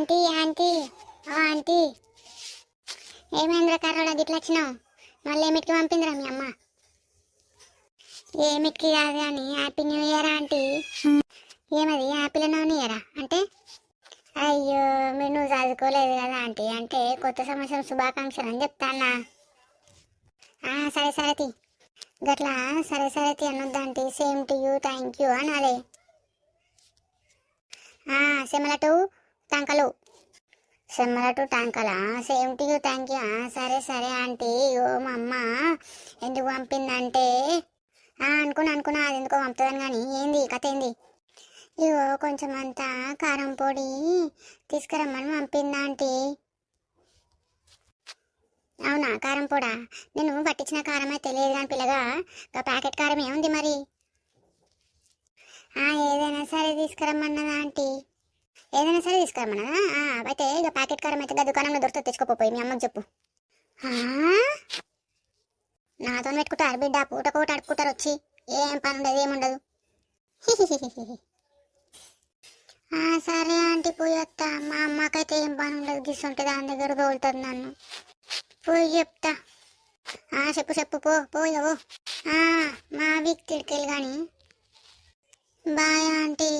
Aunty aunty aunty ఏమైందిరా కర్రోడా గిట్ల వచ్చినావు? మళ్ళీ ఏమిటికి పంపిందిరా మీ అమ్మ? ఏమిటికి కాదు కానీ హ్యాపీ న్యూ ఇయర్ ఆంటీ. ఏమది హ్యాపీ న్యూ ఇయరా అంటే? అయ్యో మీరు నువ్వు చదువుకోలేదు కదా ఆంటీ, అంటే కొత్త సంవత్సరం శుభాకాంక్షలు అని చెప్తానా. సరే సరే తి గట్లా సరే సరే తి అనొద్దంటీ, same to you thank you అనాలి. సిమిలర్ టు టంకలు, సిమిలర్ టు టంకలా, same to you thank you. సరే సరే ఆంటీ. ఓ మా అమ్మ ఎందుకు పంపిందంటే అనుకున్నా అది ఎందుకో పంపుతుందని, కానీ ఏంది కథ ఏంది? ఇగో కొంచెం అంతా కారం పొడి తీసుకురమ్మని పంపిందా ఆంటీ. అవునా కారం పొడా? నేను పట్టించిన కారం అయితే తెలియదు కానీ పిల్లగా ప్యాకెట్ కారం ఏముంది మరి? ఏదైనా సరే తీసుకురమ్మన్నదా ఆంటీ, ఏదైనా సరే తీసుకురమ్మన్నదా? అయితే ఇక ప్యాకెట్ కారం అయితే దుకాణంలో దొరుకుతుంది, తెచ్చుకోపోయి మీ అమ్మకి చెప్పు. నాతో పెట్టుకుంటారు బిడ్డ, పూటకోట అడుపుకుంటారు వచ్చి, ఏం పని ఉండదు ఏముండదు. సరే ఆంటీ పోయి వస్తా, మా అమ్మకైతే ఏం పని ఉండదు, గిస్తుంటే దాని దగ్గర తోలుతుంది నన్ను. పోయి చెప్తా. చెప్పు చెప్పు పోయావు. మా వీక్ తిడికెళ్ళి కానీ. Bye aunty.